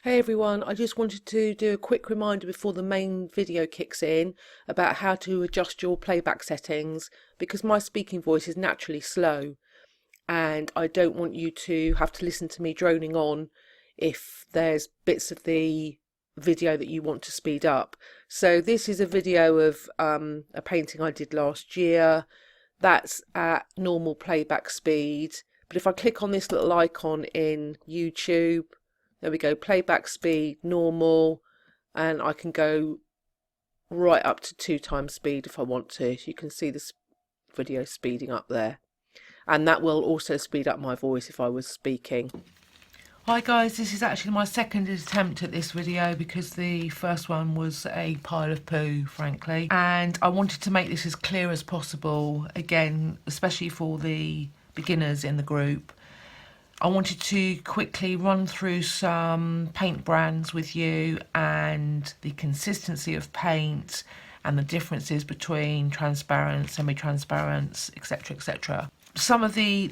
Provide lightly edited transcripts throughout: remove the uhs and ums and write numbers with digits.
Hey everyone, I just wanted to do a quick reminder before the main video kicks in about how to adjust your playback settings, because my speaking voice is naturally slow and I don't want you to have to listen to me droning on if there's bits of the video that you want to speed up. So this is a video of a painting I did last year. That's at normal playback speed, but if I click on this little icon in YouTube, there we go, playback speed, normal, and I can go right up to 2 times speed if I want to. So you can see this video speeding up there. And that will also speed up my voice if I was speaking. Hi guys, this is actually my second attempt at this video because the first one was a pile of poo, frankly. And I wanted to make this as clear as possible, again, especially for the beginners in the group. I wanted to quickly run through some paint brands with you and the consistency of paint and the differences between transparent, semi-transparent, etc, etc. Some of the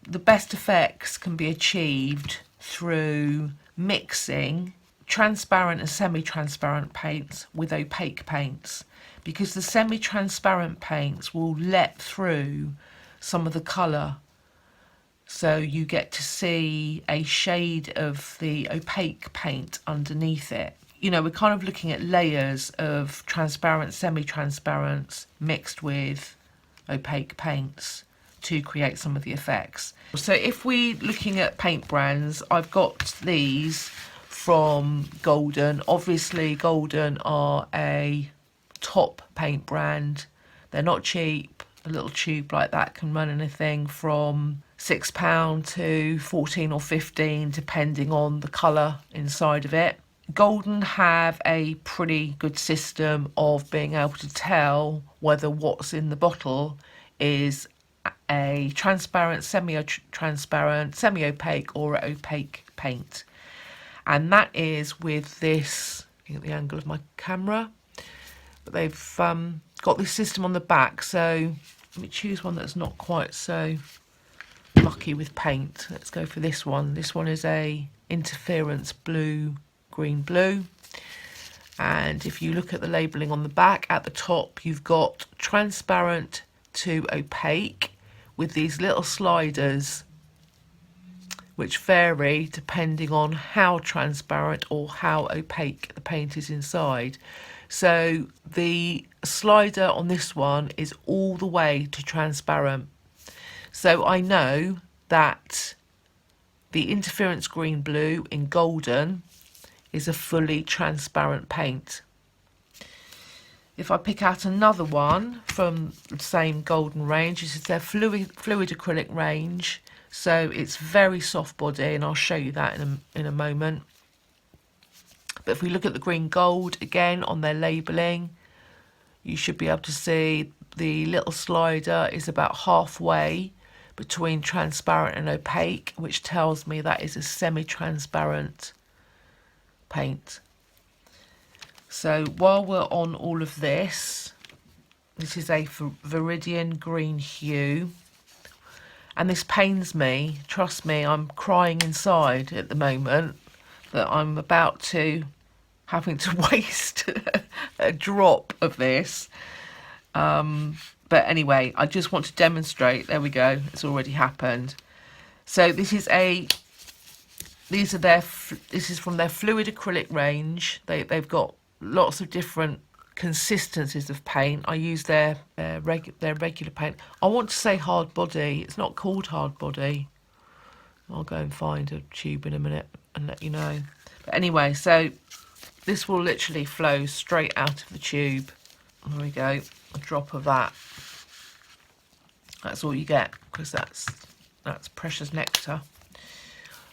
best effects can be achieved through mixing transparent and semi-transparent paints with opaque paints, because the semi-transparent paints will let through some of the colour. So you get to see a shade of the opaque paint underneath it. You know, we're kind of looking at layers of transparent, semi-transparent mixed with opaque paints to create some of the effects. So if we're looking at paint brands, I've got these from Golden. Obviously, Golden are a top paint brand. They're not cheap. A little tube like that can run anything from £6 to 14 or 15 depending on the colour inside of it. Golden have a pretty good system of being able to tell whether what's in the bottle is a transparent, semi-transparent, semi-opaque or opaque paint. And that is with this, looking at the angle of my camera, but they've got this system on the back. So let me choose one that's not quite so mucky with paint. Let's go for this one. This one is a interference blue, green blue. And if you look at the labelling on the back, at the top you've got transparent to opaque with these little sliders which vary depending on how transparent or how opaque the paint is inside. So the slider on this one is all the way to transparent. So I know that the interference green blue in Golden is a fully transparent paint. If I pick out another one from the same Golden range, this is their fluid acrylic range. So it's very soft body, and I'll show you that in a moment. But if we look at the green gold again on their labelling, you should be able to see the little slider is about halfway between transparent and opaque, which tells me that is a semi-transparent paint. So while we're on all of this, this is a Viridian green hue. And this pains me, trust me, I'm crying inside at the moment that I'm about to having to waste a drop of this. But anyway, I just want to demonstrate. There we go. It's already happened. So this is this is from their fluid acrylic range. They've got lots of different consistencies of paint. I use their regular paint. I want to say hard body. It's not called hard body. I'll go and find a tube in a minute and let you know. But anyway, so this will literally flow straight out of the tube. There we go, a drop of that. That's all you get, because that's precious nectar.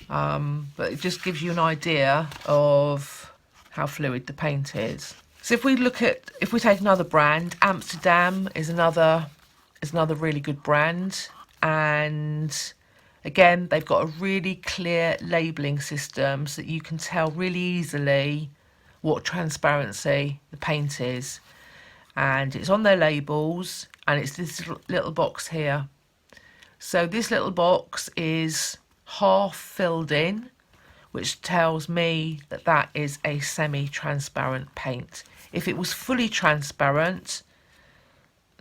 But it just gives you an idea of how fluid the paint is. So if we take another brand, Amsterdam is another really good brand, and again they've got a really clear labelling system so that you can tell really easily what transparency the paint is, and it's on their labels, and it's this little box here. So this little box is half filled in which tells me that that is a semi-transparent paint. If it was fully transparent,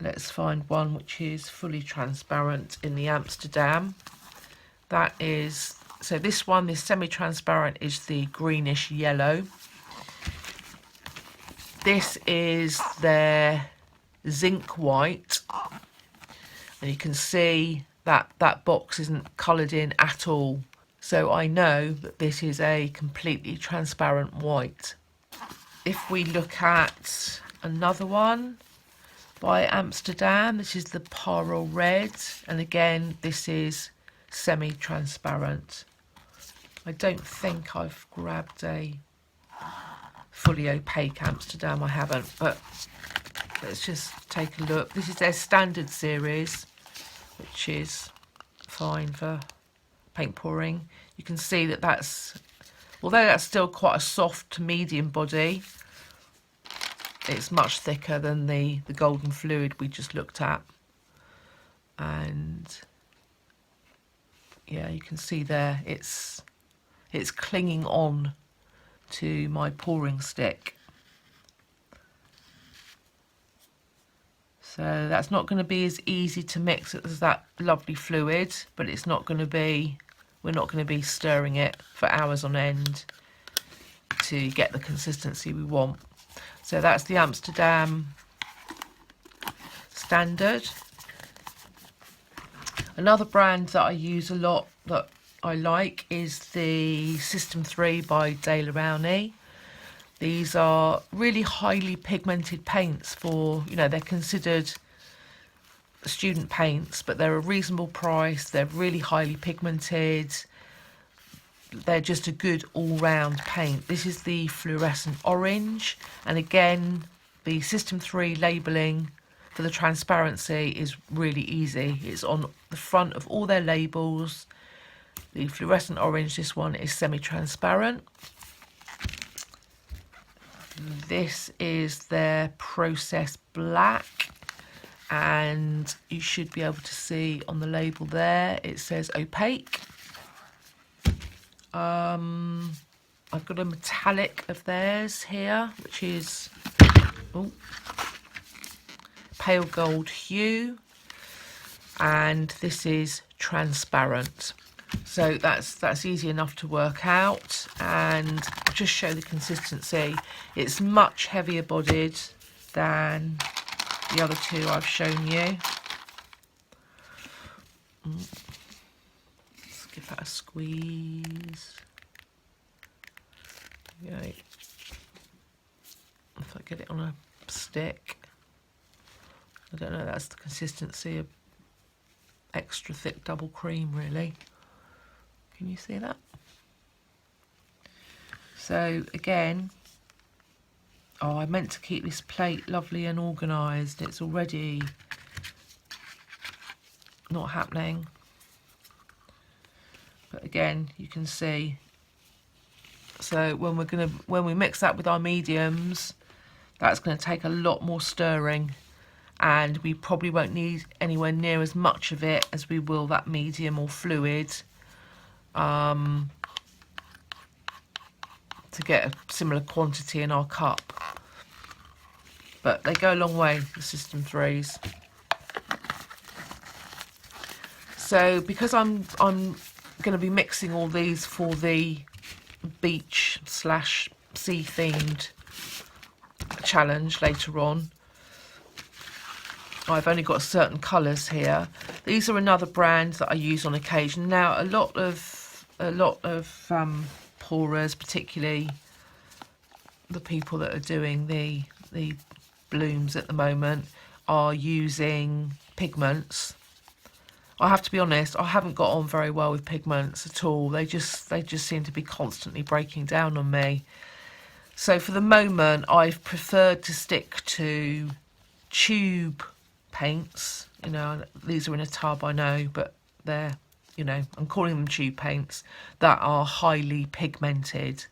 let's find one which is fully transparent in the Amsterdam. That is, so this one, this semi-transparent, is the greenish yellow. This is their zinc white, and you can see that that box isn't coloured in at all. So I know that this is a completely transparent white. If we look at another one by Amsterdam, this is the Paro Red, and again this is semi-transparent. I don't think I've grabbed a fully opaque Amsterdam, I haven't, but let's just take a look. This is their standard series, which is fine for paint pouring. You can see that that's, although that's still quite a soft to medium body, it's much thicker than the golden fluid we just looked at. And yeah, you can see there it's clinging on to my pouring stick. So that's not going to be as easy to mix as that lovely fluid, but it's not going to be, we're not going to be stirring it for hours on end to get the consistency we want. So that's the Amsterdam standard. Another brand that I use a lot that I like is the System 3 by Rowney. These are really highly pigmented paints for, you know, they're considered student paints, but they're a reasonable price. They're really highly pigmented. They're just a good all-round paint. This is the fluorescent orange, and again, the System 3 labelling for the transparency is really easy. It's on the front of all their labels. The fluorescent orange, this one is semi-transparent. This is their process black, and you should be able to see on the label there it says opaque. I've got a metallic of theirs here, which is pale gold hue, and this is transparent. So that's easy enough to work out, and I'll just show the consistency. It's much heavier bodied than the other two I've shown you. Let's give that a squeeze. Okay. If I get it on a stick, I don't know, that's the consistency of extra thick double cream, really. Can you see that? So again, oh, I meant to keep this plate lovely and organised. It's already not happening. But again, you can see. So when we mix that with our mediums, that's going to take a lot more stirring, and we probably won't need anywhere near as much of it as we will that medium or fluid. To get a similar quantity in our cup, but they go a long way, the System 3s. So because I'm going to be mixing all these for the beach / sea themed challenge later on, I've only got certain colours here. These are another brand that I use on occasion. Now a lot of pourers, particularly the people that are doing the blooms at the moment, are using pigments. I have to be honest, I haven't got on very well with pigments at all. They just seem to be constantly breaking down on me. So for the moment, I've preferred to stick to tube paints. You know, these are in a tub, I know, but they're, you know, I'm calling them tube paints that are highly pigmented.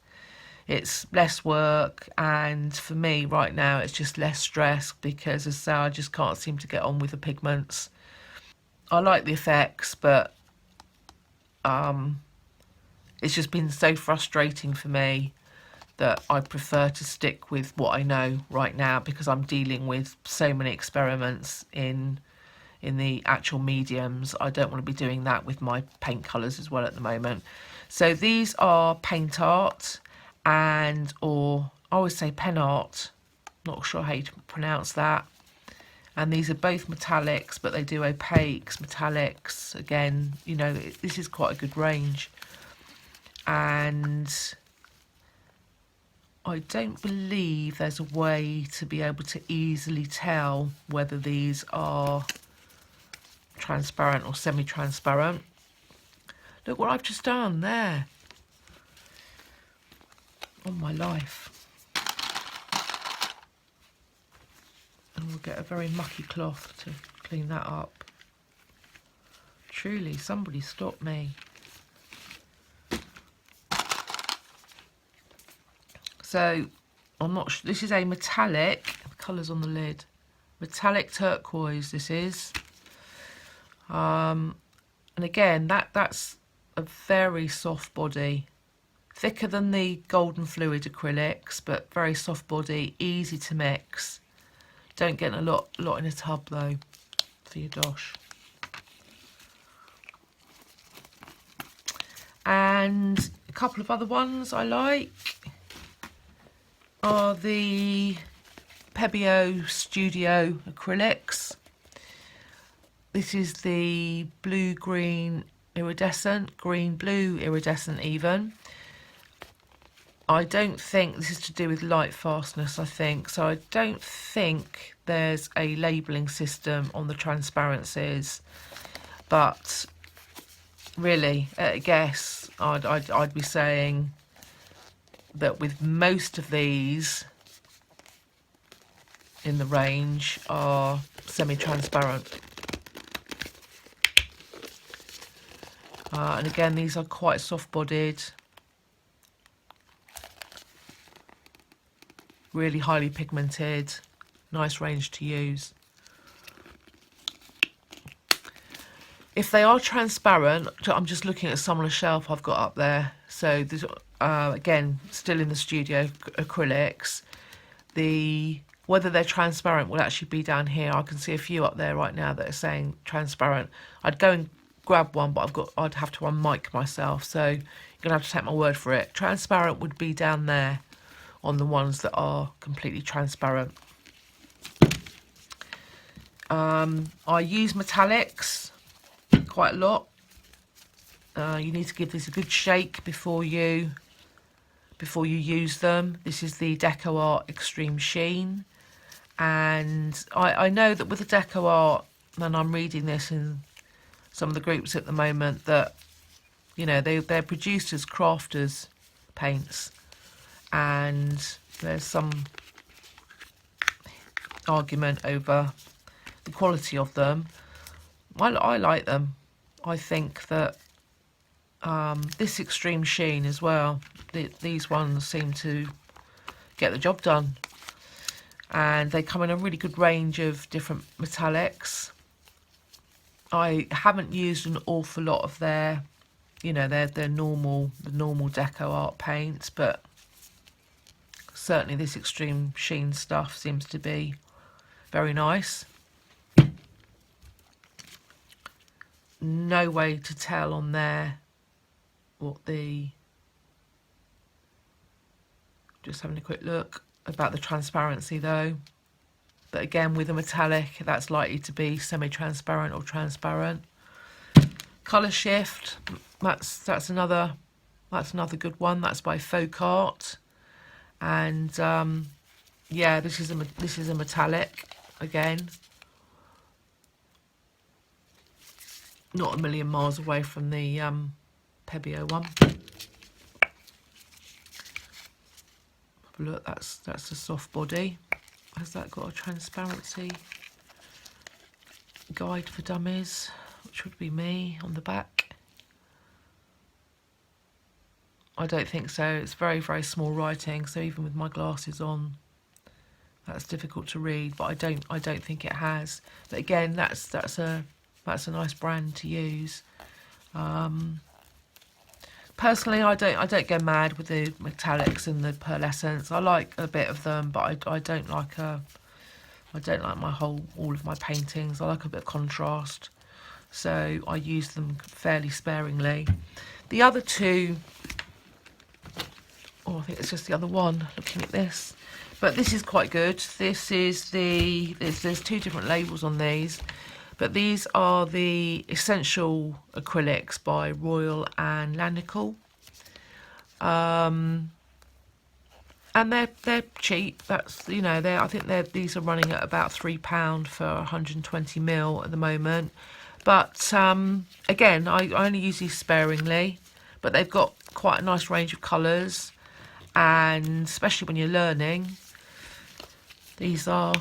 It's less work, and for me right now it's just less stress, because as I say, I just can't seem to get on with the pigments. I like the effects, but it's just been so frustrating for me that I prefer to stick with what I know right now, because I'm dealing with so many experiments in the actual mediums. I don't want to be doing that with my paint colours as well at the moment. So these are paint art, and or I always say pen art, not sure how you pronounce that. And these are both metallics, but they do opaques, metallics. Again, you know, this is quite a good range. And I don't believe there's a way to be able to easily tell whether these are transparent or semi-transparent. Look what I've just done there. Oh my life. And we'll get a very mucky cloth to clean that up. Truly, somebody stop me. So, I'm not sure. This is a metallic. The colour's on the lid. Metallic turquoise, this is. And again, that's a very soft body. Thicker than the golden fluid acrylics, but very soft body, easy to mix. Don't get a lot in a tub though, for your dosh. And a couple of other ones I like are the Pebeo Studio Acrylics. This is the blue-green iridescent, green-blue iridescent even. I don't think this is to do with light fastness, I think. So I don't think there's a labelling system on the transparencies. But really, at a guess, I'd be saying that with most of these in the range are semi-transparent. And again, these are quite soft-bodied, really highly pigmented, nice range to use. If they are transparent, I'm just looking at some on a shelf I've got up there. So this, again, still in the Studio Acrylics. Whether they're transparent will actually be down here. I can see a few up there right now that are saying transparent. I'd go and grab one, but I'd have to unmic myself, so you're gonna have to take my word for it. Transparent would be down there on the ones that are completely transparent. I use metallics quite a lot. You need to give this a good shake before you use them. This is the Deco Art Extreme Sheen, and I know that with the Deco Art, and I'm reading this in some of the groups at the moment, that, you know, they're produced as crafters paints, and there's some argument over the quality of them. I like them. I think that this Extreme Sheen as well, these ones seem to get the job done, and they come in a really good range of different metallics. I haven't used an awful lot of their, you know, the normal Deco Art paints, but certainly this Extreme Sheen stuff seems to be very nice. No way to tell on there what just having a quick look about the transparency though. But again, with a metallic, that's likely to be semi-transparent or transparent. Colour shift, that's another good one. That's by Folk Art, and yeah, this is a metallic again. Not a million miles away from the Pebeo one. Have a look, that's a soft body. Has that got a transparency guide for dummies, which would be me on the back? I don't think so. It's very, very small writing, so even with my glasses on, that's difficult to read. But I don't think it has. But again, that's a nice brand to use. Personally, I don't go mad with the metallics and the pearlescence. I like a bit of them, but I don't like all of my paintings. I like a bit of contrast, so I use them fairly sparingly. The other two, oh, I think it's just the other one. Looking at this, but this is quite good. This is there's two different labels on these. But these are the Essential Acrylics by Royal and Langnickel. And they're cheap. That's, you know, I think these are running at about £3 for 120ml at the moment. But again, I only use these sparingly, but they've got quite a nice range of colours, and especially when you're learning, these are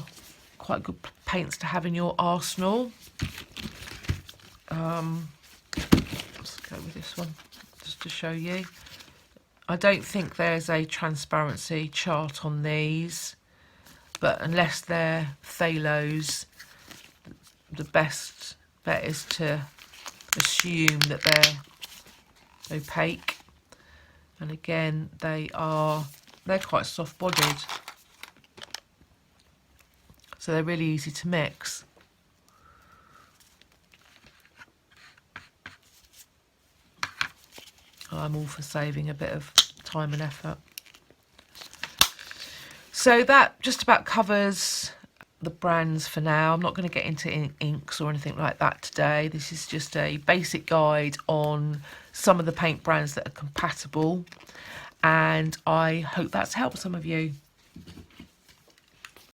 quite good paints to have in your arsenal. Let's go with this one just to show you. I don't think there's a transparency chart on these, but unless they're phthalos, the best bet is to assume that they're opaque. And again, they're quite soft bodied, so they're really easy to mix. I'm all for saving a bit of time and effort. So that just about covers the brands for now. I'm not going to get into inks or anything like that today. This is just a basic guide on some of the paint brands that are compatible, and I hope that's helped some of you.